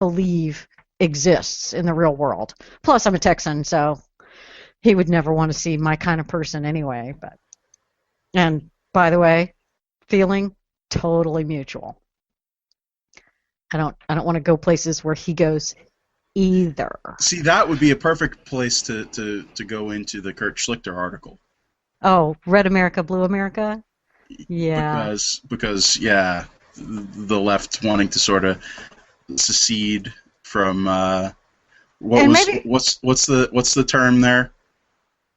believe exists in the real world. Plus, I'm a Texan, so he would never want to see my kind of person anyway. And by the way, feeling totally mutual. I don't want to go places where he goes either. See, that would be a perfect place to go into the Kurt Schlichter article. Oh, Red America, Blue America? Yeah. Because the left wanting to sort of secede from what's the term there?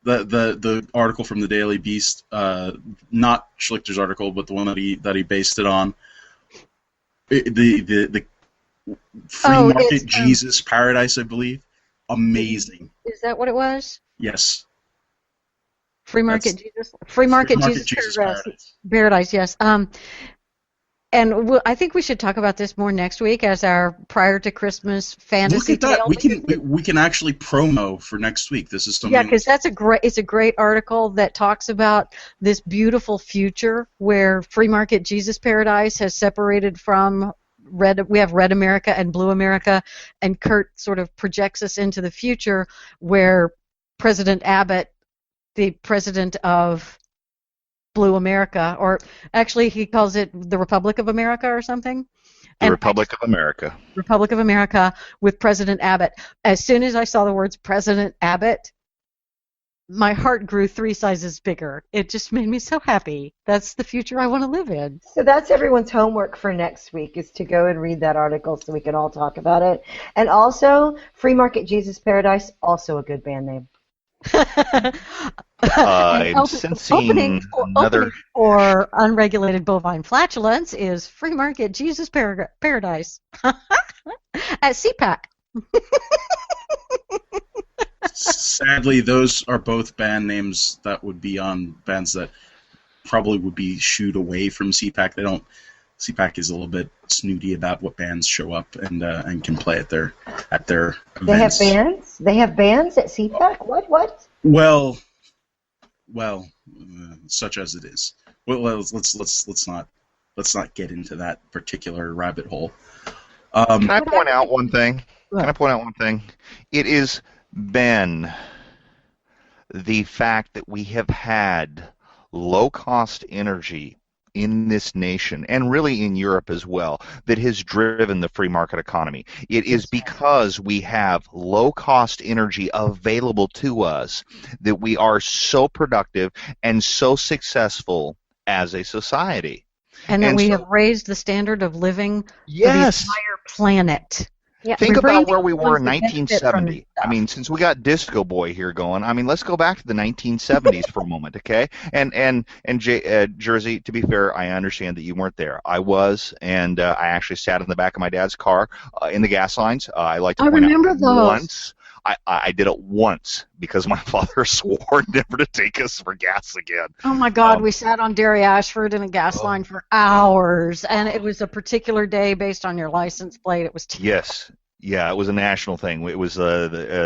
The article from the Daily Beast, not Schlichter's article, but the one that he based it on. The free market Jesus paradise, I believe. Amazing. Is that what it was? Yes. Free market Jesus paradise. Yes. And I think we should talk about this more next week as our prior to Christmas fantasy tale. We can actually promo for next week. This is something. Yeah, because it's a great article that talks about this beautiful future where free market Jesus paradise has separated from red. We have Red America and Blue America, and Kurt sort of projects us into the future where President Abbott, the president of Blue America, or actually he calls it the Republic of America or something. Republic of America. Republic of America with President Abbott. As soon as I saw the words President Abbott, my heart grew 3 sizes bigger. It just made me so happy. That's the future I want to live in. So that's everyone's homework for next week, is to go and read that article so we can all talk about it. And also, Free Market Jesus Paradise, also a good band name. I'm sensing another... Opening for unregulated bovine flatulence is Free Market Jesus Paradise at CPAC. Sadly, those are both band names that would be on bands that probably would be shooed away from CPAC. CPAC is a little bit snooty about what bands show up and can play at their events. They have bands? They have bands at CPAC? What? Well, such as it is. Well, let's not get into that particular rabbit hole. Can I point out one thing? It is been the fact that we have had low-cost energy in this nation, and really in Europe as well, that has driven the free market economy. It is because we have low-cost energy available to us that we are so productive and so successful as a society. And that we have raised the standard of living for the entire planet. Yeah. Think about where we were in 1970. I mean, since we got Disco Boy here going, I mean, let's go back to the 1970s for a moment, okay? And Jersey, to be fair, I understand that you weren't there. I was, and I actually sat in the back of my dad's car in the gas lines. I like to point out once. I did it once because my father swore never to take us for gas again. Oh my God, we sat on Derry Ashford in a gas line for hours, and it was a particular day based on your license plate. It was Yes. Yeah, it was a national thing. It was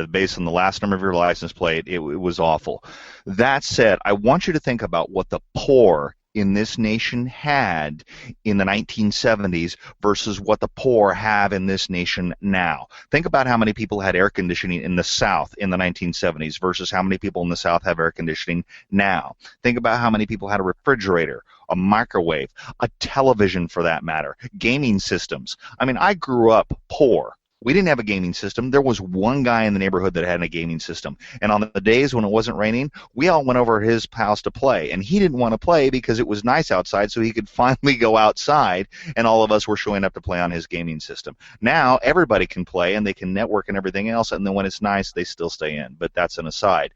based on the last number of your license plate. It was awful. That said, I want you to think about what the poor in this nation had in the 1970s versus what the poor have in this nation now. Think about how many people had air conditioning in the South in the 1970s versus how many people in the South have air conditioning now. Think about how many people had a refrigerator, a microwave, a television for that matter, gaming systems. I mean, I grew up poor. We didn't have a gaming system. There was one guy in the neighborhood that had a gaming system. And on the days when it wasn't raining, we all went over to his house to play. And he didn't want to play because it was nice outside, so he could finally go outside, and all of us were showing up to play on his gaming system. Now everybody can play, and they can network and everything else, and then when it's nice, they still stay in. But that's an aside.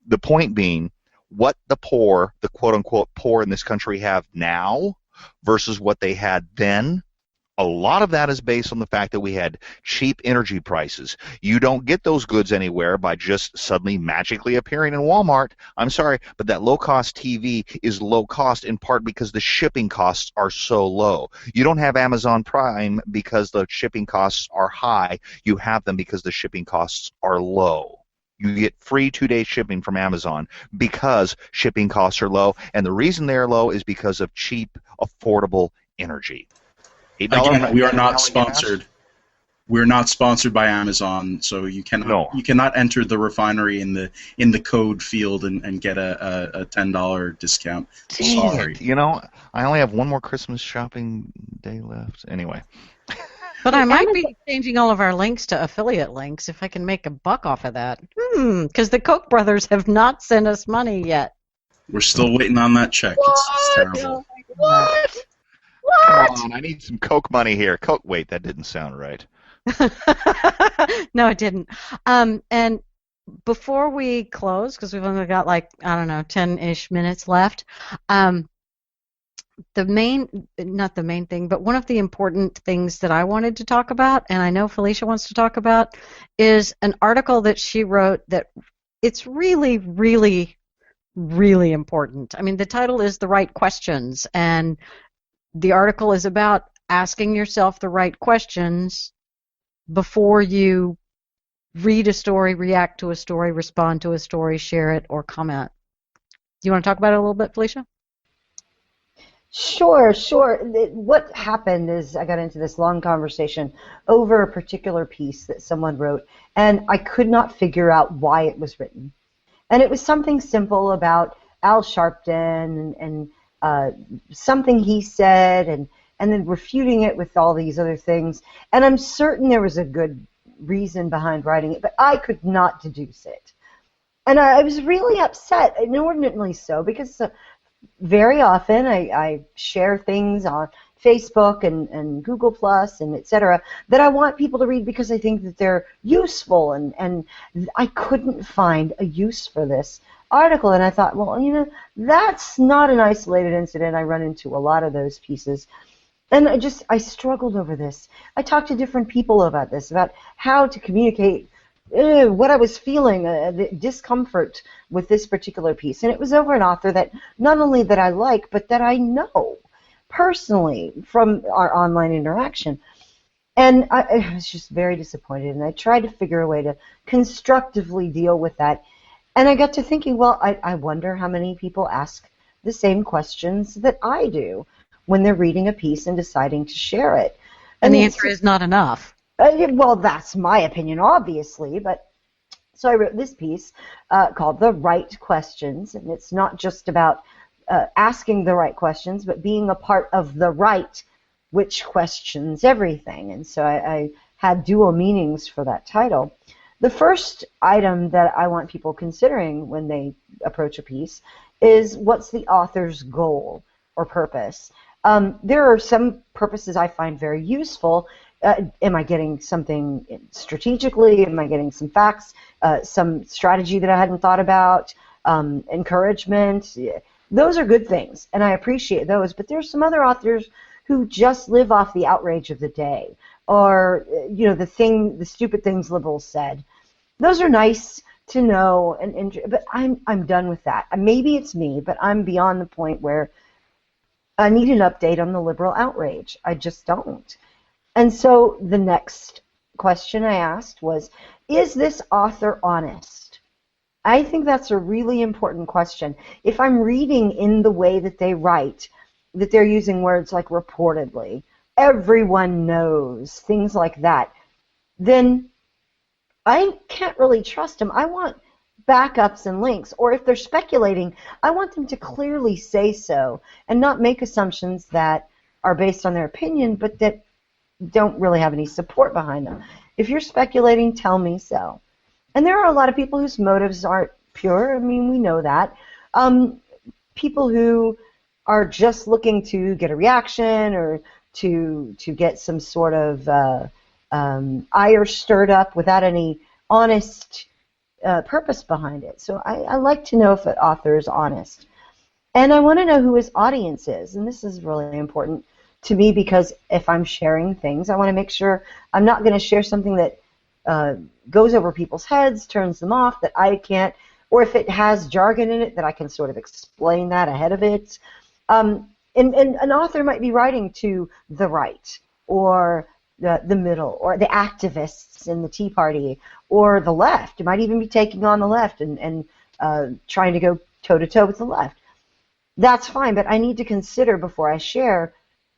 The point being, what the poor, the quote-unquote poor in this country have now versus what they had then, a lot of that is based on the fact that we had cheap energy prices. You don't get those goods anywhere by just suddenly magically appearing in Walmart. I'm sorry, but that low-cost TV is low cost in part because the shipping costs are so low. You don't have Amazon Prime because the shipping costs are high. You have them because the shipping costs are low. You get free 2-day shipping from Amazon because shipping costs are low, and the reason they're low is because of cheap, affordable energy. Again, we are not sponsored. we're not sponsored by Amazon, so you cannot enter the Refinery in the code field and get a $10 discount. Sorry. You know, I only have one more Christmas shopping day left. Anyway. But I might be changing all of our links to affiliate links if I can make a buck off of that. Because the Koch brothers have not sent us money yet. We're still waiting on that check. It's terrible. What? Come on, I need some Coke money here. Coke. Wait, that didn't sound right. No, it didn't. And before we close, because we've only got 10-ish minutes left, not the main thing, but one of the important things that I wanted to talk about, and I know Felicia wants to talk about, is an article that she wrote that it's really, really, really important. I mean, the title is The Right Questions, and the article is about asking yourself the right questions before you read a story, react to a story, respond to a story, share it, or comment. Do you want to talk about it a little bit, Felicia? Sure. What happened is I got into this long conversation over a particular piece that someone wrote, and I could not figure out why it was written. And it was something simple about Al Sharpton and something he said, and then refuting it with all these other things. And I'm certain there was a good reason behind writing it, but I could not deduce it. And I was really upset, inordinately so, because very often I share things on Facebook and Google Plus and etc. that I want people to read because I think that they're useful, and I couldn't find a use for this article, and I thought, well, that's not an isolated incident. I run into a lot of those pieces. And I struggled over this. I talked to different people about this, about how to communicate what I was feeling, the discomfort with this particular piece. And it was over an author that not only that I like, but that I know personally from our online interaction. And I was just very disappointed, and I tried to figure a way to constructively deal with that. And I got to thinking, well, I wonder how many people ask the same questions that I do when they're reading a piece and deciding to share it. And the answer is not enough. Well, that's my opinion, obviously. But so I wrote this piece called The Right Questions, and it's not just about asking the right questions, but being a part of the right, which questions everything. And so I had dual meanings for that title. The first item that I want people considering when they approach a piece is, what's the author's goal or purpose? There are some purposes I find very useful. Am I getting something strategically? Am I getting some facts, some strategy that I hadn't thought about, encouragement? Those are good things, and I appreciate those. But there's some other authors who just live off the outrage of the day, or the stupid things liberals said. Those are nice to know, but I'm done with that. Maybe it's me, but I'm beyond the point where I need an update on the liberal outrage. I just don't. And so the next question I asked was, is this author honest? I think that's a really important question. If I'm reading in the way that they write, that they're using words like reportedly, everyone knows, things like that, then I can't really trust them. I want backups and links, or if they're speculating, I want them to clearly say so and not make assumptions that are based on their opinion but that don't really have any support behind them. If you're speculating, tell me so. And there are a lot of people whose motives aren't pure. I mean, we know that. People who are just looking to get a reaction or to get some sort of ire stirred up without any honest purpose behind it. So I like to know if an author is honest. And I want to know who his audience is. And this is really important to me because if I'm sharing things, I want to make sure I'm not going to share something that goes over people's heads, turns them off, that I can't, or if it has jargon in it, that I can sort of explain that ahead of it. And an author might be writing to the right, or the middle, or the activists in the Tea Party, or the left. It might even be taking on the left and trying to go toe-to-toe with the left. That's fine, but I need to consider before I share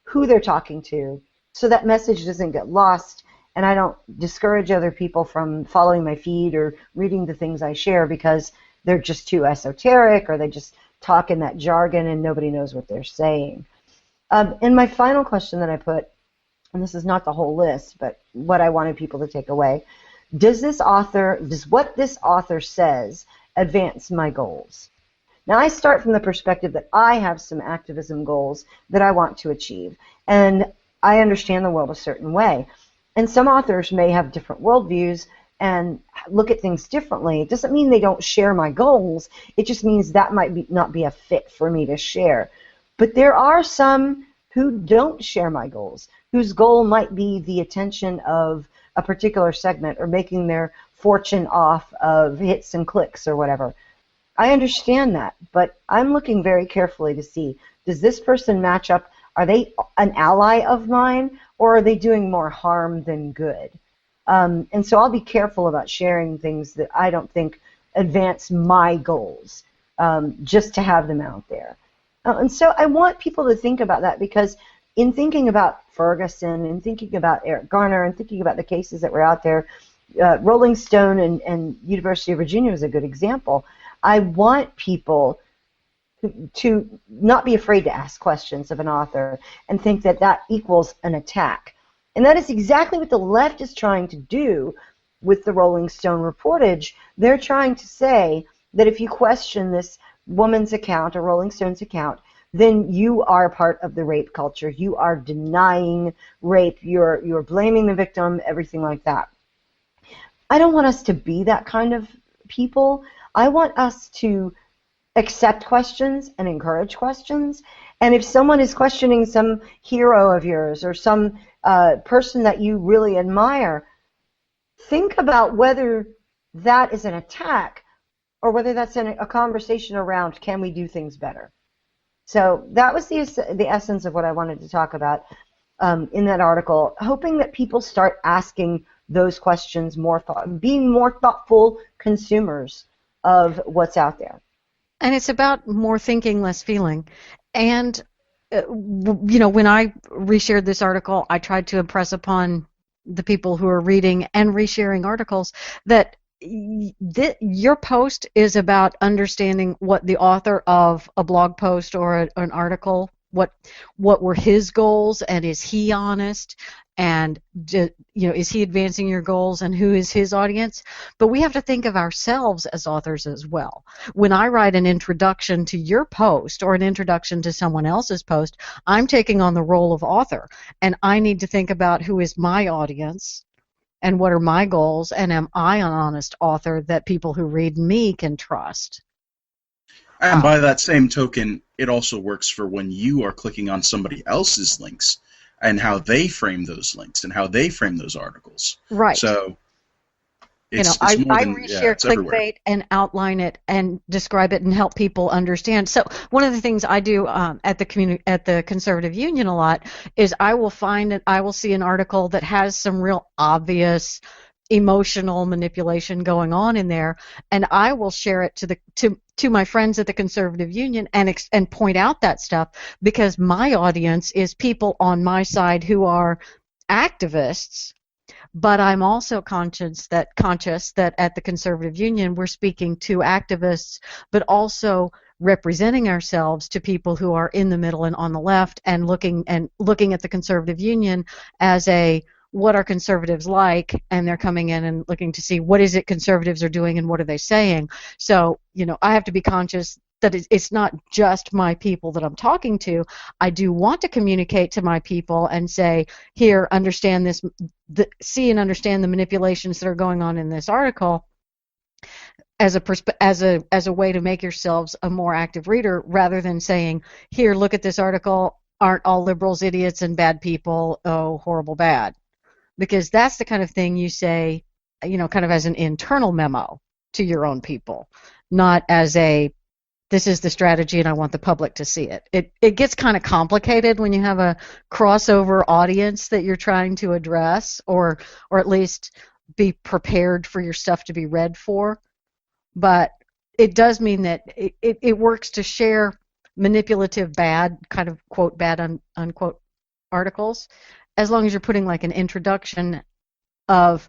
who they're talking to so that message doesn't get lost and I don't discourage other people from following my feed or reading the things I share because they're just too esoteric or they just talk in that jargon and nobody knows what they're saying. And my final question that I put, and this is not the whole list, but what I wanted people to take away, does what this author says advance my goals? Now, I start from the perspective that I have some activism goals that I want to achieve, and I understand the world a certain way. And some authors may have different worldviews and look at things differently. It doesn't mean they don't share my goals. It just means that might not be a fit for me to share. But there are some who don't share my goals, whose goal might be the attention of a particular segment or making their fortune off of hits and clicks or whatever. I understand that, but I'm looking very carefully to see, does this person match up? Are they an ally of mine, or are they doing more harm than good? And so I'll be careful about sharing things that I don't think advance my goals, just to have them out there. And so I want people to think about that, because in thinking about Ferguson and thinking about Eric Garner and thinking about the cases that were out there, Rolling Stone and University of Virginia was a good example. I want people to not be afraid to ask questions of an author and think that that equals an attack. And that is exactly what the left is trying to do with the Rolling Stone reportage. They're trying to say that if you question this woman's account or Rolling Stone's account, then you are part of the rape culture. You are denying rape. You're blaming the victim, everything like that. I don't want us to be that kind of people. I want us to accept questions and encourage questions. And if someone is questioning some hero of yours or some person that you really admire, think about whether that is an attack or whether that's a conversation around, can we do things better? So that was the essence of what I wanted to talk about in that article, hoping that people start asking those questions more, being more thoughtful consumers of what's out there. And it's about more thinking, less feeling. And, when I reshared this article, I tried to impress upon the people who are reading and resharing articles that your post is about understanding what the author of a blog post or an article, what were his goals, and is he honest, and is he advancing your goals, and who is his audience? But we have to think of ourselves as authors as well. When I write an introduction to your post or an introduction to someone else's post, I'm taking on the role of author, and I need to think about who is my audience and what are my goals, and am I an honest author that people who read me can trust? And by that same token, it also works for when you are clicking on somebody else's links and how they frame those links and how they frame those articles. Right. So it's I more than, reshare it's everywhere. clickbait and outline it and describe it and help people understand. So one of the things I do at the Conservative Union a lot is I will see an article that has some real obvious emotional manipulation going on in there, and I will share it to my friends at the Conservative Union and point out that stuff, because my audience is people on my side who are activists. But I'm also conscious that at the Conservative Union we're speaking to activists, but also representing ourselves to people who are in the middle and on the left, and looking at the Conservative Union as what are conservatives like, and they're coming in and looking to see what is it conservatives are doing and what are they saying. So I have to be conscious that it's not just my people that I'm talking to. I do want to communicate to my people and say, here, understand this, see and understand the manipulations that are going on in this article, as a way to make yourselves a more active reader, rather than saying, here, look at this article, aren't all liberals idiots and bad people, oh, horrible bad. Because that's the kind of thing you say, kind of as an internal memo to your own people, not as this is the strategy and I want the public to see it. It gets kind of complicated when you have a crossover audience that you're trying to address, or at least be prepared for your stuff to be read for. But it does mean that it works to share manipulative bad, kind of quote bad unquote articles, as long as you're putting like an introduction of